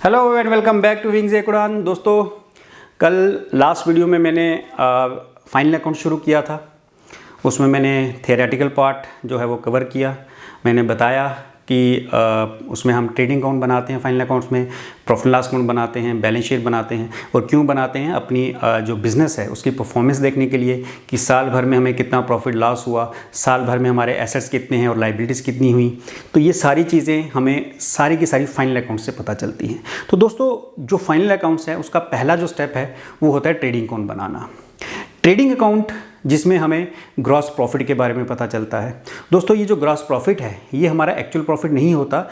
Hello and welcome back to wings एक उड़ान। दोस्तों, कल लास्ट वीडियो में मैंने फाइनल अकाउंट शुरू किया था। उसमें मैंने थियोरेटिकल पार्ट जो है वो कवर किया। मैंने बताया कि उसमें हम ट्रेडिंग अकाउंट बनाते हैं, फाइनल अकाउंट्स में प्रॉफिट लॉस अकाउंट बनाते हैं, बैलेंस शीट बनाते हैं। और क्यों बनाते हैं? अपनी जो बिज़नेस है उसकी परफॉर्मेंस देखने के लिए कि साल भर में हमें कितना प्रॉफिट लॉस हुआ, साल भर में हमारे एसेट्स कितने हैं और लाइबिलिटीज़ कितनी हुई। तो ये सारी चीज़ें हमें सारी की सारी फाइनल अकाउंट से पता चलती हैं। तो दोस्तों, जो फाइनल अकाउंट्स है उसका पहला जो स्टेप है वो होता है ट्रेडिंग अकाउंट बनाना। ट्रेडिंग अकाउंट जिसमें हमें ग्रॉस प्रॉफिट के बारे में पता चलता है। दोस्तों, ये जो ग्रॉस प्रॉफिट है ये हमारा एक्चुअल प्रॉफिट नहीं होता।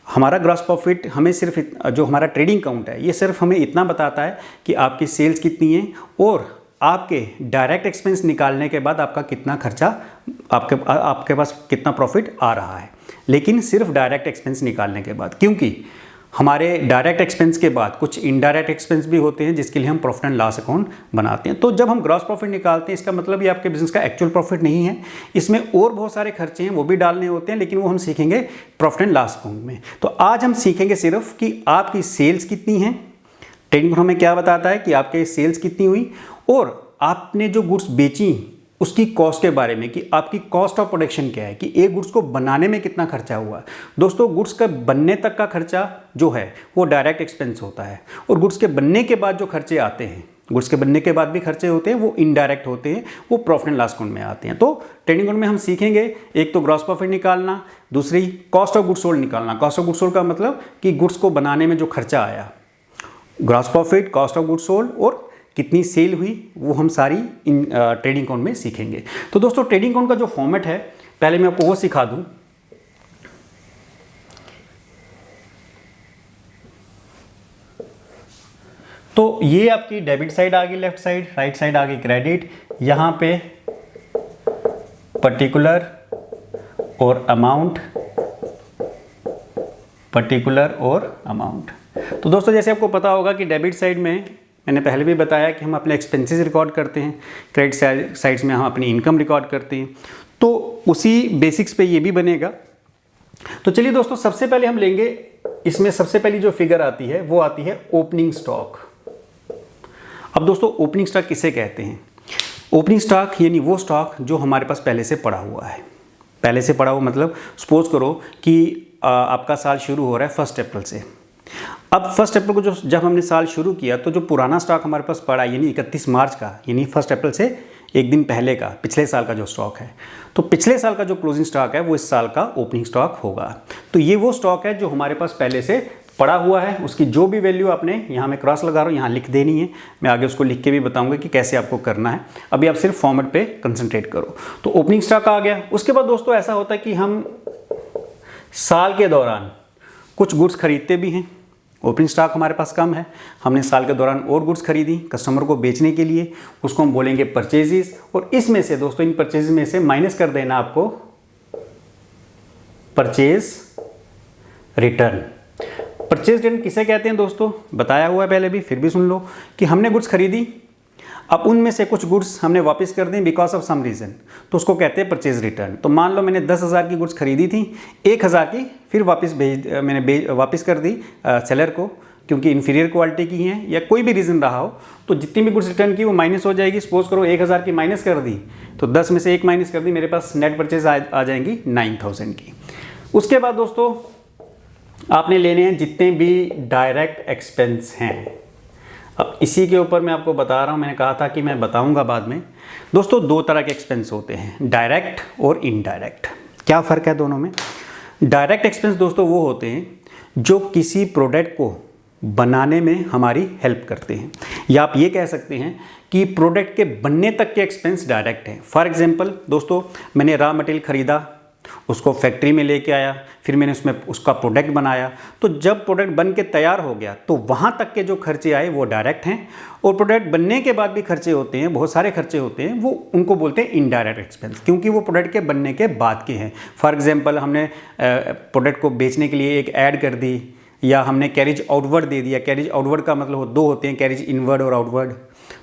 हमारा ग्रॉस प्रॉफिट हमें सिर्फ जो हमारा ट्रेडिंग अकाउंट है ये सिर्फ हमें इतना बताता है कि आपकी सेल्स कितनी है और आपके डायरेक्ट एक्सपेंस निकालने के बाद आपका कितना खर्चा, आपके पास कितना प्रॉफिट आ रहा है। लेकिन सिर्फ डायरेक्ट एक्सपेंस निकालने के बाद, क्योंकि हमारे डायरेक्ट एक्सपेंस के बाद कुछ इनडायरेक्ट एक्सपेंस भी होते हैं जिसके लिए हम प्रॉफिट एंड लॉस अकाउंट बनाते हैं। तो जब हम ग्रॉस प्रॉफिट निकालते हैं इसका मतलब ये आपके बिजनेस का एक्चुअल प्रॉफिट नहीं है। इसमें और बहुत सारे खर्चे हैं वो भी डालने होते हैं, लेकिन वो हम सीखेंगे प्रॉफिट एंड लॉस अकाउंट में। तो आज हम सीखेंगे सिर्फ कि आपकी सेल्स कितनी है। ट्रेडिंग हमें क्या बताता है कि आपके सेल्स कितनी हुई और आपने जो गुड्स बेची उसकी कॉस्ट के बारे में कि आपकी कॉस्ट ऑफ प्रोडक्शन क्या है, कि एक गुड्स को बनाने में कितना खर्चा हुआ। दोस्तों, गुड्स का बनने तक का खर्चा जो है वो डायरेक्ट एक्सपेंस होता है और गुड्स के बनने के बाद जो खर्चे आते हैं, गुड्स के बनने के बाद भी खर्चे होते हैं, वो इनडायरेक्ट होते हैं, वो प्रॉफिट एंड लॉस अकाउंट में आते हैं। तो ट्रेडिंग अकाउंट में हम सीखेंगे एक तो ग्रॉस प्रॉफिट निकालना, दूसरी कॉस्ट ऑफ गुड्स सोल्ड निकालना। कॉस्ट ऑफ गुड्स सोल्ड का मतलब कि गुड्स को बनाने में जो खर्चा आया, gross profit, cost of goods sold और कितनी सेल हुई, वो हम सारी इन ट्रेडिंग अकाउंट में सीखेंगे। तो दोस्तों, ट्रेडिंग अकाउंट का जो फॉर्मेट है पहले मैं आपको वो सिखा दूं। तो ये आपकी डेबिट साइड आ गई लेफ्ट साइड, राइट साइड आ गई क्रेडिट। यहां पे पर्टिकुलर और अमाउंट, पर्टिकुलर और अमाउंट। तो दोस्तों, जैसे आपको पता होगा कि डेबिट साइड में मैंने पहले भी बताया कि हम अपने एक्सपेंसेस रिकॉर्ड करते हैं, क्रेडिट साइड्स में हम अपनी इनकम रिकॉर्ड करते हैं। तो उसी बेसिक्स पे ये भी बनेगा। तो चलिए दोस्तों, सबसे पहले हम लेंगे, इसमें सबसे पहली जो फिगर आती है वो आती है ओपनिंग स्टॉक। अब दोस्तों, ओपनिंग स्टॉक किसे कहते हैं? ओपनिंग स्टॉक यानी वो स्टॉक जो हमारे पास पहले से पड़ा हुआ है। पहले से पड़ा हुआ मतलब सपोज करो कि आपका साल शुरू हो रहा है 1 अप्रैल से। अब 1 अप्रैल को जब हमने साल शुरू किया तो जो पुराना स्टॉक हमारे पास पड़ा यानी 31 मार्च का, यानी 1 अप्रैल से एक दिन पहले का, पिछले साल का जो स्टॉक है, तो पिछले साल का जो क्लोजिंग स्टॉक है वो इस साल का ओपनिंग स्टॉक होगा। तो ये वो स्टॉक है जो हमारे पास पहले से पड़ा हुआ है। उसकी जो भी वैल्यू आपने, यहाँ मैं क्रॉस लगा रहा हूँ, यहाँ लिख देनी है। मैं आगे उसको लिख के भी बताऊंगा कि कैसे आपको करना है। अभी आप सिर्फ फॉर्मेट पे कंसंट्रेट करो। तो ओपनिंग स्टॉक आ गया। उसके बाद दोस्तों ऐसा होता है कि हम साल के दौरान कुछ गुड्स खरीदते भी हैं। ओपनिंग स्टॉक हमारे पास कम है, हमने साल के दौरान और गुड्स खरीदी कस्टमर को बेचने के लिए, उसको हम बोलेंगे परचेजेस। और इसमें से दोस्तों, इन परचेज में से माइनस कर देना आपको परचेज रिटर्न। परचेज रिटर्न किसे कहते हैं दोस्तों? बताया हुआ है पहले भी, फिर भी सुन लो कि हमने गुड्स खरीदी, अब उनमें से कुछ गुड्स हमने वापस कर दी बिकॉज ऑफ सम रीज़न, तो उसको कहते हैं परचेज रिटर्न। तो मान लो मैंने 10,000 की गुड्स खरीदी थी, 1,000 की फिर वापस कर दी सेलर को, क्योंकि इन्फीरियर क्वालिटी की हैं या कोई भी रीज़न रहा हो। तो जितनी भी गुड्स रिटर्न की वो माइनस हो जाएगी। सपोज करो 1,000 की माइनस कर दी, तो 10 में से 1 माइनस कर दी, मेरे पास नेट परचेज आ जाएंगी 9,000 की। उसके बाद दोस्तों आपने लेने हैं जितने भी डायरेक्ट एक्सपेंस हैं। अब इसी के ऊपर मैं आपको बता रहा हूँ, मैंने कहा था कि मैं बताऊंगा बाद में। दोस्तों, 2 तरह के एक्सपेंस होते हैं, डायरेक्ट और इनडायरेक्ट। क्या फ़र्क है दोनों में? डायरेक्ट एक्सपेंस दोस्तों वो होते हैं जो किसी प्रोडक्ट को बनाने में हमारी हेल्प करते हैं, या आप ये कह सकते हैं कि प्रोडक्ट के बनने तक के एक्सपेंस डायरेक्ट हैं। फॉर एग्जांपल दोस्तों, मैंने रॉ मटेरियल खरीदा, उसको फैक्ट्री में लेके आया, फिर मैंने उसमें उसका प्रोडक्ट बनाया। तो जब प्रोडक्ट बन के तैयार हो गया तो वहाँ तक के जो खर्चे आए वो डायरेक्ट हैं, और प्रोडक्ट बनने के बाद भी खर्चे होते हैं, बहुत सारे खर्चे होते हैं, वो उनको बोलते हैं इनडायरेक्ट एक्सपेंस, क्योंकि वो प्रोडक्ट के बनने के बाद के हैं। फॉर एग्जाम्पल, हमने प्रोडक्ट को बेचने के लिए एक ऐड कर दी, या हमने कैरिज आउटवर्ड दे दिया। कैरिज आउटवर्ड का मतलब 2 होते हैं, कैरिज इनवर्ड और आउटवर्ड।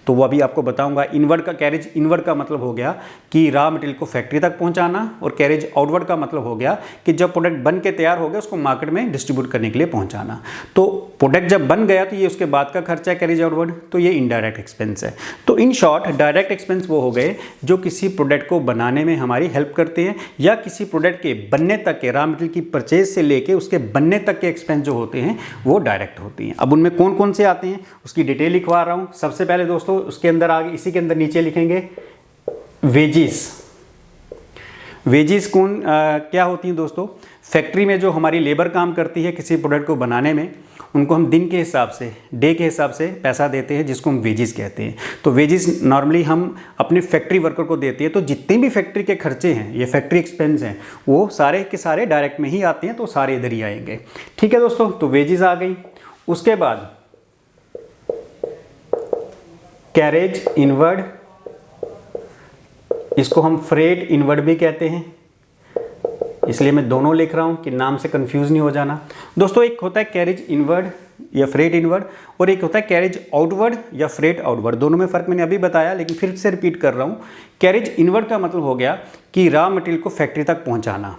तो वो अभी आपको बताऊंगा। इनवर्ड का, कैरेज इनवर्ड का मतलब हो गया कि रॉ मटेरियल को फैक्ट्री तक पहुंचाना, और कैरेज आउटवर्ड का मतलब हो गया कि जब प्रोडक्ट बन के तैयार हो गया उसको मार्केट में डिस्ट्रीब्यूट करने के लिए पहुंचाना। तो प्रोडक्ट जब बन गया तो ये उसके बाद का खर्चा है कैरेज आउटवर्ड, तो ये इनडायरेक्ट एक्सपेंस है। तो इन शॉर्ट डायरेक्ट एक्सपेंस वो हो गए जो किसी प्रोडक्ट को बनाने में हमारी हेल्प करते हैं, या किसी प्रोडक्ट के बनने तक के, रॉ मटेरियल की परचेज से लेके उसके बनने तक के एक्सपेंस जो होते हैं वो डायरेक्ट होती हैं। अब उनमें कौन कौन से आते हैं उसकी डिटेल लिखवा रहा हूँ। सबसे पहले दोस्तों उसके अंदर आगे, इसी के अंदर नीचे लिखेंगे वेजिस। वेजिस कौन क्या होती हैं दोस्तों? फैक्ट्री में जो हमारी लेबर काम करती है किसी प्रोडक्ट को बनाने में, उनको हम दिन के हिसाब से, डे के हिसाब से पैसा देते हैं, जिसको हम वेजिस कहते हैं। तो वेजिस नॉर्मली हम अपने फैक्ट्री वर्कर को देते हैं। तो जितने भी फैक्ट्री के खर्चे हैं, ये फैक्ट्री एक्सपेंस हैं, वो सारे के सारे डायरेक्ट में ही आते हैं, तो सारे इधर ही आएंगे। ठीक है दोस्तों, तो वेजिस आ गई। उसके बाद कैरेज इनवर्ड, इसको हम फ्रेट इनवर्ड भी कहते हैं, इसलिए मैं दोनों लिख रहा हूं कि नाम से कंफ्यूज नहीं हो जाना। दोस्तों एक होता है कैरेज इनवर्ड या फ्रेट इनवर्ड, और एक होता है कैरेज आउटवर्ड या फ्रेट आउटवर्ड। दोनों में फ़र्क मैंने अभी बताया, लेकिन फिर से रिपीट कर रहा हूं। कैरेज इनवर्ड का मतलब हो गया कि रॉ मटेरियल को फैक्ट्री तक पहुंचाना,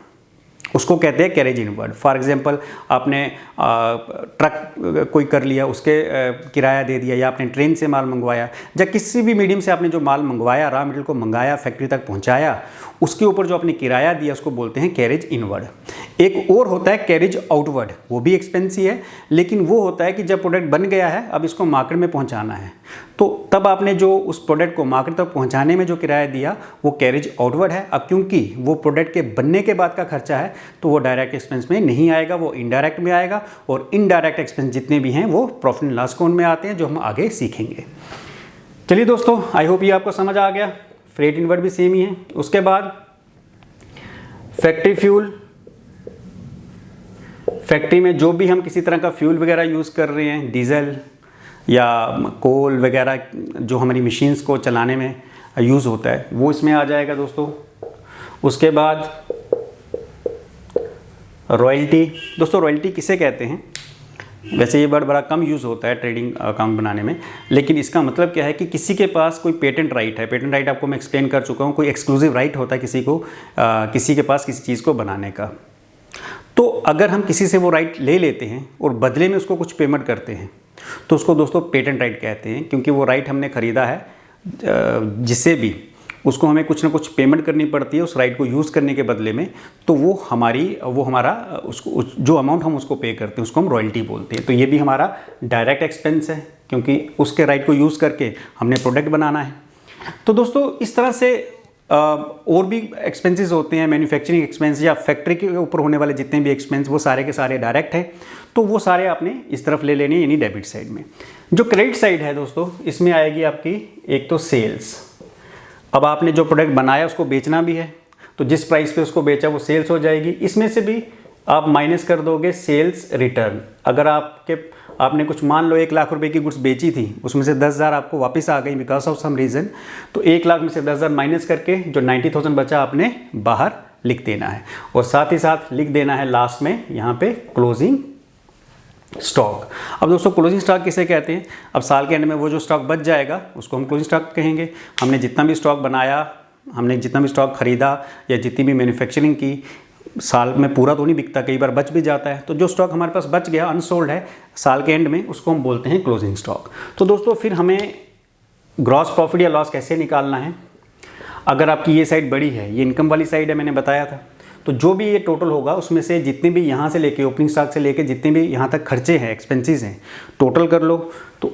उसको कहते हैं कैरेज इनवर्ड। फॉर एग्जांपल आपने ट्रक कोई कर लिया, उसके किराया दे दिया, या आपने ट्रेन से माल मंगवाया, या किसी भी मीडियम से आपने जो माल मंगवाया, रॉ मटेरियल को मंगाया, फैक्ट्री तक पहुंचाया, उसके ऊपर जो आपने किराया दिया उसको बोलते हैं कैरेज इनवर्ड। एक और होता है कैरेज आउटवर्ड, वो भी एक्सपेंस ही है, लेकिन वो होता है कि जब प्रोडक्ट बन गया है, अब इसको मार्केट में पहुंचाना है, तो तब आपने जो उस प्रोडक्ट को मार्केट तक पहुंचाने में जो किराया दिया वो कैरेज आउटवर्ड है। अब क्योंकि वो प्रोडक्ट के बनने के बाद का खर्चा है, तो वो डायरेक्ट एक्सपेंस में नहीं आएगा, वो इनडायरेक्ट में आएगा। और इनडायरेक्ट एक्सपेंस जितने भी हैं वो प्रॉफिट एंड लॉस अकाउंट में आते हैं, जो हम आगे सीखेंगे। चलिए दोस्तों, आई होप ये आपको समझ आ गया। फ्रेट इनवर्ड भी सेम ही है। उसके बाद फैक्ट्री फ्यूल, फैक्ट्री में जो भी हम किसी तरह का फ्यूल वगैरह यूज़ कर रहे हैं, डीजल या कोल वगैरह, जो हमारी मशीन्स को चलाने में यूज़ होता है, वो इसमें आ जाएगा दोस्तों। उसके बाद रॉयल्टी। दोस्तों रॉयल्टी किसे कहते हैं? वैसे ये वर्ड बड़ा कम यूज़ होता है ट्रेडिंग अकाउंट बनाने में, लेकिन इसका मतलब क्या है कि किसी के पास कोई पेटेंट राइट है। पेटेंट राइट आपको मैं एक्सप्लेन कर चुका हूँ। कोई एक्सक्लूसिव राइट होता है किसी को, किसी के पास किसी चीज़ को बनाने का। तो अगर हम किसी से वो राइट ले लेते हैं और बदले में उसको कुछ पेमेंट करते हैं, तो उसको दोस्तों पेटेंट राइट कहते हैं, क्योंकि वो राइट हमने ख़रीदा है, जिससे भी उसको हमें कुछ ना कुछ पेमेंट करनी पड़ती है उस राइट को यूज़ करने के बदले में। तो वो हमारा उसको जो अमाउंट हम उसको पे करते हैं उसको हम रॉयल्टी बोलते हैं। तो ये भी हमारा डायरेक्ट एक्सपेंस है, क्योंकि उसके राइट को यूज़ करके हमने प्रोडक्ट बनाना है। तो दोस्तों इस तरह से और भी एक्सपेंसेस होते हैं, मैन्युफैक्चरिंग एक्सपेंस या फैक्ट्री के ऊपर होने वाले जितने भी एक्सपेंस, वो सारे के सारे डायरेक्ट हैं। तो वो सारे आपने इस तरफ ले लेने, यानी डेबिट साइड में। जो क्रेडिट साइड है दोस्तों, इसमें आएगी आपकी एक तो सेल्स। अब आपने जो प्रोडक्ट बनाया उसको बेचना भी है, तो जिस प्राइस पे उसको बेचा वो सेल्स हो जाएगी। इसमें से भी आप माइनस कर दोगे सेल्स रिटर्न। अगर आपने कुछ मान लो 1 लाख रुपए की गुड्स बेची थी, उसमें से 10,000 आपको वापस आ गई बिकॉज ऑफ सम रीज़न, तो 1 लाख में से 10,000 माइनस करके जो 90,000 बचा आपने बाहर लिख देना है। और साथ ही साथ लिख देना है लास्ट में यहाँ पे क्लोजिंग स्टॉक। अब दोस्तों क्लोजिंग स्टॉक किसे कहते हैं? अब साल के एंड में वो जो स्टॉक बच जाएगा उसको हम क्लोजिंग स्टॉक कहेंगे। हमने जितना भी स्टॉक बनाया, हमने जितना भी स्टॉक खरीदा, या जितनी भी मैन्युफैक्चरिंग की, साल में पूरा तो नहीं बिकता, कई बार बच भी जाता है। तो जो स्टॉक हमारे पास बच गया, अनसोल्ड है, साल के एंड में, उसको हम बोलते हैं क्लोजिंग स्टॉक। तो दोस्तों फिर हमें ग्रॉस प्रॉफिट या लॉस कैसे निकालना है? अगर आपकी ये साइड बड़ी है, ये इनकम वाली साइड है, मैंने बताया था, तो जो भी ये टोटल होगा उसमें से जितने भी यहाँ से लेके ओपनिंग स्टॉक से लेके जितने भी यहाँ तक खर्चे हैं, एक्सपेंसेस हैं, टोटल कर लो। तो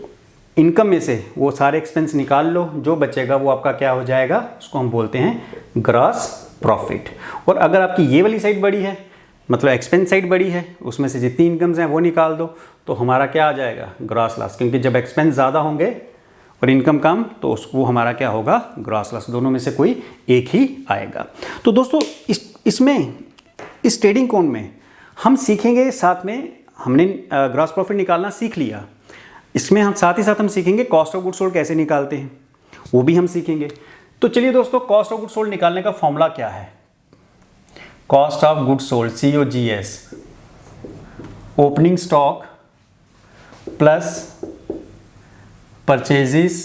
इनकम में से वो सारे एक्सपेंस निकाल लो, जो बचेगा वो आपका क्या हो जाएगा, उसको हम बोलते हैं ग्रॉस प्रॉफिट। और अगर आपकी ये वाली साइड बड़ी है, मतलब एक्सपेंस साइड बड़ी है, उसमें से जितनी इनकम्स हैं वो निकाल दो, तो हमारा क्या आ जाएगा, ग्रॉस लॉस। क्योंकि जब एक्सपेंस ज़्यादा होंगे और इनकम कम, तो वो हमारा क्या होगा, ग्रॉस लॉस। दोनों में से कोई एक ही आएगा। तो दोस्तों इसमें इस ट्रेडिंग अकाउंट में हम सीखेंगे, साथ में हमने ग्रॉस प्रॉफिट निकालना सीख लिया, इसमें हम साथ ही साथ हम सीखेंगे कॉस्ट ऑफ गुड्स सोल्ड कैसे निकालते हैं, वो भी हम सीखेंगे। तो चलिए दोस्तों, कॉस्ट ऑफ गुड्स सोल्ड निकालने का फॉर्मूला क्या है? Cost of goods sold, COGS, opening stock plus purchases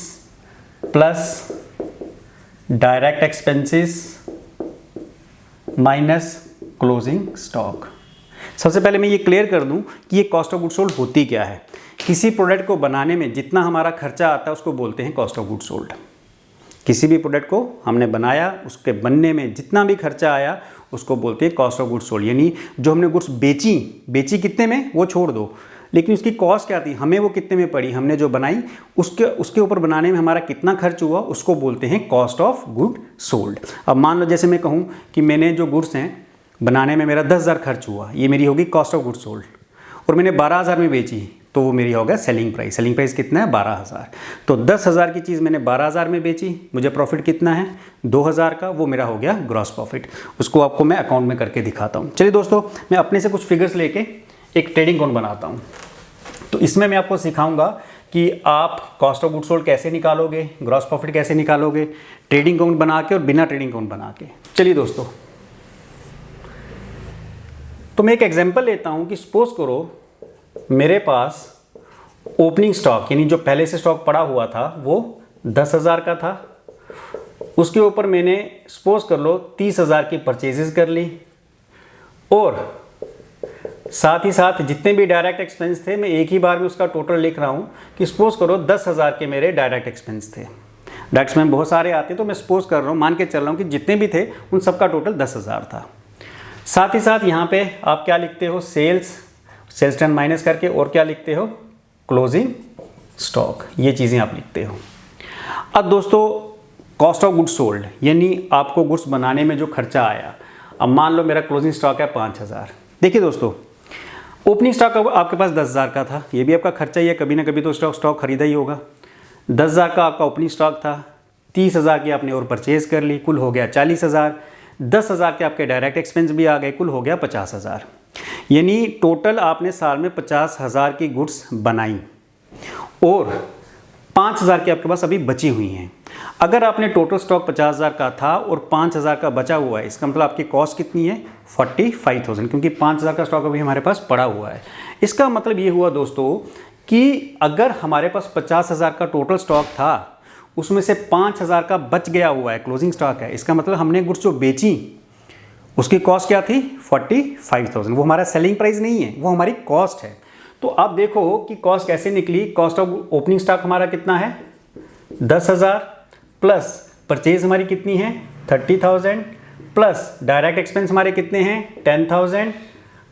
plus direct expenses minus closing stock. सबसे पहले मैं ये क्लियर कर दूं कि ये कॉस्ट ऑफ गुड्स सोल्ड होती क्या है। किसी प्रोडक्ट को बनाने में जितना हमारा खर्चा आता है उसको बोलते हैं कॉस्ट ऑफ गुड्स सोल्ड। किसी भी प्रोडक्ट को हमने बनाया, उसके बनने में जितना भी खर्चा आया उसको बोलते हैं कॉस्ट ऑफ गुड्स सोल्ड। यानी जो हमने गुड्स बेची कितने में वो छोड़ दो, लेकिन उसकी कॉस्ट क्या थी, हमें वो कितने में पड़ी, हमने जो बनाई उसके ऊपर बनाने में हमारा कितना खर्च हुआ, उसको बोलते हैं कॉस्ट ऑफ गुड सोल्ड। अब मान लो जैसे मैं कहूँ कि मैंने जो गुड्स हैं बनाने में मेरा 10,000 खर्च हुआ, ये मेरी होगी कॉस्ट ऑफ गुड सोल्ड, और मैंने 12,000 में बेची तो वो मेरी होगा सेलिंग प्राइस। सेलिंग प्राइस कितना है 12,000। तो 10,000 की चीज़ मैंने 12,000 में बेची, मुझे प्रॉफिट कितना है 2,000 का, वो मेरा हो गया ग्रॉस प्रॉफिट। उसको आपको मैं अकाउंट में करके दिखाता हूँ। चलिए दोस्तों, मैं अपने से कुछ फिगर्स लेके एक ट्रेडिंग अकाउंट बनाता हूँ। तो इसमें मैं आपको सिखाऊंगा कि आप कॉस्ट ऑफ गुड सोल्ड कैसे निकालोगे, ग्रॉस प्रॉफिट कैसे निकालोगे, ट्रेडिंग अकाउंट बना के और बिना ट्रेडिंग अकाउंट बना के। चलिए दोस्तों, तो मैं एक एग्जांपल लेता हूं कि सपोज करो मेरे पास ओपनिंग स्टॉक यानी जो पहले से स्टॉक पड़ा हुआ था वो 10,000 का था। उसके ऊपर मैंने सपोज कर लो 30,000 की परचेजेस कर ली, और साथ ही साथ जितने भी डायरेक्ट एक्सपेंस थे मैं एक ही बार में उसका टोटल लिख रहा हूँ कि सपोज करो 10,000 के मेरे डायरेक्ट एक्सपेंस थे। डायरेक्ट एक्सपेंस बहुत सारे आते हैं तो मैं सपोज कर रहा हूँ, मान के चल रहा हूँ कि जितने भी थे उन सबका टोटल 10,000 था। साथ ही साथ यहाँ पे आप क्या लिखते हो, सेल्स टर्न माइनस करके, और क्या लिखते हो, क्लोजिंग स्टॉक। ये चीज़ें आप लिखते हो। अब दोस्तों कॉस्ट ऑफ गुड्स सोल्ड यानी आपको गुड्स बनाने में जो खर्चा आया, अब मान लो मेरा क्लोजिंग स्टॉक है 5,000। देखिए दोस्तों, ओपनिंग स्टॉक आपके पास 10,000 का था, ये भी आपका खर्चा ही है, कभी ना कभी तो स्टॉक खरीदा ही होगा। 10,000 का आपका ओपनिंग स्टॉक था, 30,000 की आपने और परचेज कर ली, कुल हो गया 40,000। 10,000 के आपके डायरेक्ट एक्सपेंस भी आ गए, कुल हो गया 50,000। यानी टोटल आपने साल में 50,000 की गुड्स बनाई और 5,000 की आपके पास अभी बची हुई हैं। अगर आपने टोटल स्टॉक 50,000 का था और 5,000 का बचा हुआ है, इसका मतलब आपकी कॉस्ट कितनी है 45,000, क्योंकि 5,000 का स्टॉक अभी हमारे पास पड़ा हुआ है। इसका मतलब ये हुआ दोस्तों कि अगर हमारे पास 50,000 का टोटल स्टॉक था, उसमें से 5,000 का बच गया हुआ है, क्लोजिंग स्टॉक है, इसका मतलब हमने गुड्स जो बेची उसकी कॉस्ट क्या थी 45,000। वो हमारा सेलिंग प्राइस नहीं है, वो हमारी कॉस्ट है। तो आप देखो कि कॉस्ट कैसे निकली। कॉस्ट ऑफ ओपनिंग स्टॉक हमारा कितना है 10,000, प्लस परचेज हमारी कितनी है 30,000, प्लस डायरेक्ट एक्सपेंस हमारे कितने हैं 10,000,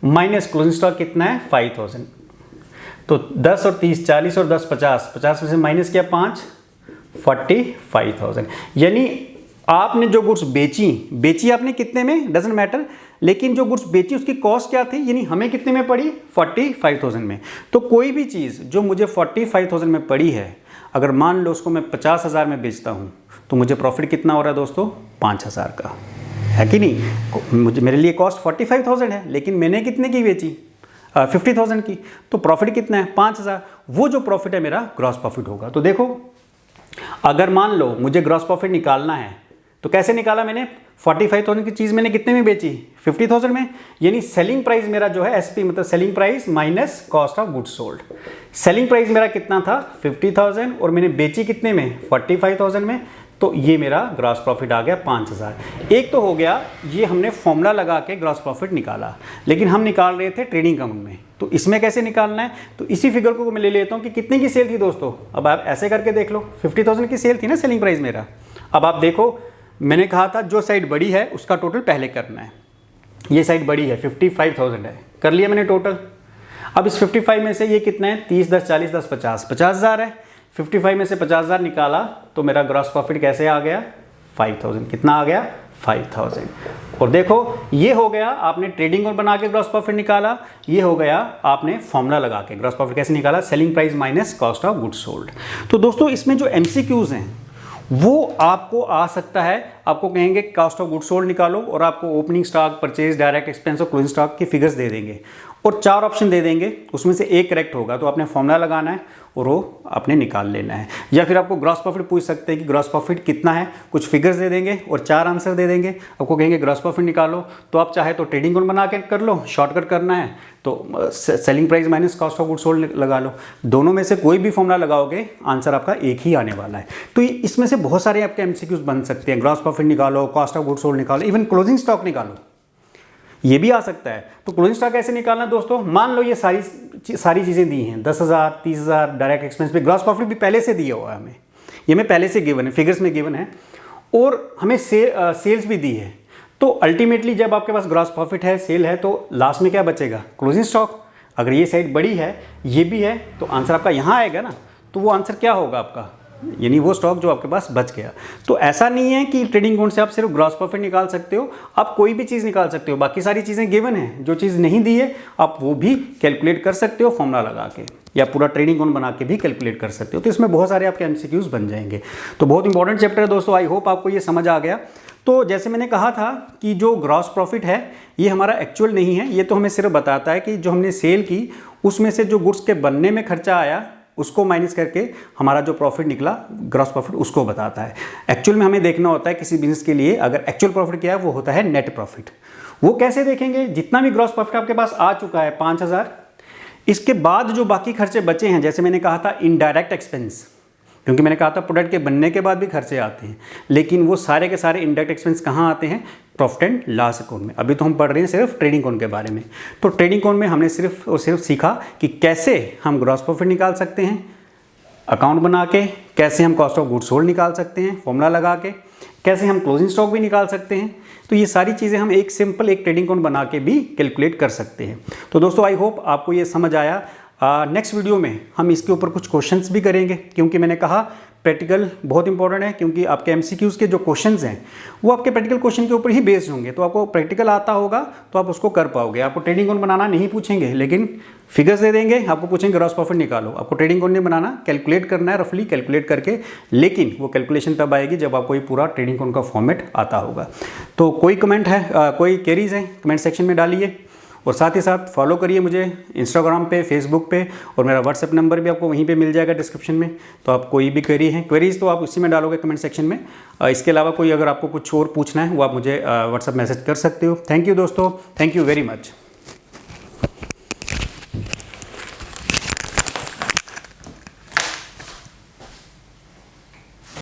माइनस क्लोजिंग स्टॉक कितना है 5,000। तो 10 और 30 40 और 10 50, 50 में से माइनस किया 5, 45,000। यानी आपने जो गुड्स बेची आपने कितने में डजंट मैटर, लेकिन जो गुड्स बेची उसकी कॉस्ट क्या थी, यानी हमें कितने में पड़ी 45,000 में। तो कोई भी चीज़ जो मुझे 45,000 में पड़ी है, अगर मान लो उसको मैं 50,000 में बेचता हूँ तो मुझे प्रॉफिट कितना हो रहा है दोस्तों 5,000 का, है कि नहीं। मेरे लिए कॉस्ट 45,000 है, लेकिन मैंने कितने की बेची 50,000 की, तो प्रॉफिट कितना है 5,000। वो जो प्रॉफिट है मेरा ग्रॉस प्रॉफिट होगा। तो देखो, अगर मान लो मुझे ग्रॉस प्रॉफिट निकालना है तो कैसे निकाला मैंने, 45,000 की चीज़ मैंने कितने में बेची 50,000 में, यानी सेलिंग प्राइस मेरा जो है एसपी मतलब selling price minus cost of goods sold. Selling price मेरा कितना था 50,000 और मैंने बेची कितने में 45,000 में, तो ये मेरा ग्रॉस प्रॉफिट आ गया 5,000। एक तो हो गया ये हमने फॉर्मूला लगा के ग्रॉस प्रॉफिट निकाला, लेकिन हम निकाल रहे थे ट्रेडिंग अकाउंट में। तो इसमें कैसे निकालना है, तो इसी फिगर को मैं ले लेता हूँ कि कितने की सेल थी दोस्तों। अब आप ऐसे करके देख लो, 50,000 की सेल थी ना सेलिंग प्राइस मेरा। अब आप देखो, मैंने कहा था जो साइड बड़ी है उसका टोटल पहले करना है। ये साइड बड़ी है 55,000 है, कर लिया मैंने टोटल। अब इस 55 में से ये कितना है 30 10 40 10 50, 50,000 है। 55 में से 50,000 निकाला तो मेरा ग्रॉस प्रॉफिट कैसे आ गया 5,000। कितना आ गया 5,000। और देखो ये हो गया आपने ट्रेडिंग और बना के ग्रॉस प्रॉफिट निकाला, ये हो गया आपने फॉर्मूला लगा के ग्रॉस प्रॉफिट कैसे निकाला, selling price minus cost of goods sold. तो दोस्तों इसमें जो MCQs हैं वो आपको आ सकता है, आपको कहेंगे कॉस्ट ऑफ गुड्स सोल्ड निकालो और आपको opening stock, purchase, direct expense और क्लोजिंग स्टॉक की फिगर्स दे देंगे। और 4 ऑप्शन दे देंगे, उसमें से एक करेक्ट होगा तो आपने फॉर्मूला लगाना है और वो आपने निकाल लेना है। या फिर आपको ग्रॉस प्रॉफिट पूछ सकते हैं कि ग्रॉस प्रॉफिट कितना है, कुछ फिगर्स दे देंगे और 4 आंसर दे देंगे, आपको कहेंगे ग्रॉस प्रॉफिट निकालो। तो आप चाहे तो ट्रेडिंग अकाउंट बना के कर लो, शॉर्टकट करना है तो selling price minus cost of goods sold लगा लो। दोनों में से कोई भी फॉर्मूला लगाओगे आंसर आपका एक ही आने वाला है। तो इसमें से बहुत सारे आपके एमसीक्यूज बन सकते हैं, ग्रॉस प्रॉफिट निकालो, कॉस्ट ऑफ गुड्स सोल्ड निकालो, इवन क्लोजिंग स्टॉक निकालो, ये भी आ सकता है। तो क्लोजिंग स्टॉक कैसे निकालना है दोस्तों, मान लो ये सारी चीज़ें दी हैं, 10,000, 30,000 डायरेक्ट एक्सपेंस पे, ग्रॉस प्रॉफिट भी पहले से दिया हुआ है हमें, ये में पहले से गिवन है, फिगर्स में गिवन है, और हमें सेल्स भी दी है। तो अल्टीमेटली जब आपके पास ग्रॉस प्रॉफिट है, सेल है, तो लास्ट में क्या बचेगा, क्लोजिंग स्टॉक। अगर ये साइड बड़ी है, ये भी है, तो आंसर आपका यहाँ आएगा ना, तो वो आंसर क्या होगा आपका, यानी वो स्टॉक जो आपके पास बच गया। तो ऐसा नहीं है कि ट्रेडिंग अकाउंट से आप सिर्फ ग्रॉस प्रॉफिट निकाल सकते हो, आप कोई भी चीज़ निकाल सकते हो, बाकी सारी चीज़ें गिवन है, जो चीज़ नहीं दी है आप वो भी कैलकुलेट कर सकते हो फॉर्मूला लगा के, या पूरा ट्रेडिंग अकाउंट बना के भी कैलकुलेट कर सकते हो। तो इसमें बहुत सारे आपके एमसीक्यूज बन जाएंगे। तो बहुत इंपॉर्टेंट चैप्टर है दोस्तों, आई होप आपको ये समझ आ गया। तो जैसे मैंने कहा था कि जो ग्रॉस प्रॉफिट है ये हमारा एक्चुअल नहीं है, ये तो हमें सिर्फ बताता है कि जो हमने सेल की उसमें से जो गुड्स के बनने में खर्चा आया उसको माइनस करके हमारा जो प्रॉफिट निकला ग्रॉस प्रॉफिट उसको बताता है। एक्चुअल में हमें देखना होता है किसी बिजनेस के लिए, अगर एक्चुअल प्रॉफिट क्या है वो होता है नेट प्रॉफिट। वो कैसे देखेंगे, जितना भी ग्रॉस प्रॉफिट आपके पास आ चुका है 5,000, इसके बाद जो बाकी खर्चे बचे हैं, जैसे मैंने कहा था इनडायरेक्ट एक्सपेंस, क्योंकि मैंने कहा था प्रोडक्ट के बनने के बाद भी खर्चे आते हैं, लेकिन वो सारे के सारे इनडायरेक्ट एक्सपेंस कहाँ आते हैं, प्रॉफिट एंड लॉस अकाउंट में। अभी तो हम पढ़ रहे हैं सिर्फ ट्रेडिंग अकाउंट के बारे में। तो ट्रेडिंग अकाउंट में हमने सिर्फ और सिर्फ सीखा कि कैसे हम ग्रॉस प्रॉफिट निकाल सकते हैं अकाउंट बना के, कैसे हम कॉस्ट ऑफ गुड्स सोल्ड निकाल सकते हैं फॉर्मूला लगा के, कैसे हम क्लोजिंग स्टॉक भी निकाल सकते हैं। तो ये सारी चीज़ें हम एक सिंपल एक ट्रेडिंग अकाउंट बना के भी कैलकुलेट कर सकते हैं। तो दोस्तों आई होप आपको ये समझ आया। नेक्स्ट वीडियो में हम इसके ऊपर कुछ क्वेश्चंस भी करेंगे, क्योंकि मैंने कहा प्रैक्टिकल बहुत इंपॉर्टेंट है, क्योंकि आपके एमसीक्यूज़ के जो क्वेश्चंस हैं वो आपके प्रैक्टिकल क्वेश्चन के ऊपर ही बेस्ड होंगे। तो आपको प्रैक्टिकल आता होगा तो आप उसको कर पाओगे। आपको ट्रेडिंग अकाउंट बनाना नहीं पूछेंगे, लेकिन फिगर्स दे देंगे, आपको पूछेंगे ग्रॉस प्रॉफिट निकालो, आपको ट्रेडिंग अकाउंट नहीं बनाना, कैलकुलेट करना है रफली कैलकुलेट करके, लेकिन वो कैलकुलेशन तब आएगी जब आपको ये पूरा ट्रेडिंग अकाउंट का फॉर्मेट आता होगा। तो कोई कमेंट है, कोई क्वेरीज है कमेंट सेक्शन में डालिए, और साथ ही साथ फॉलो करिए मुझे इंस्टाग्राम पे, फेसबुक पे, और मेरा व्हाट्सएप नंबर भी आपको वहीं पे मिल जाएगा डिस्क्रिप्शन में। तो आप कोई भी क्वेरीज तो आप उसी में डालोगे कमेंट सेक्शन में। इसके अलावा कोई अगर आपको कुछ और पूछना है वो आप मुझे व्हाट्सएप मैसेज कर सकते हो। थैंक यू दोस्तों, थैंक यू वेरी मच।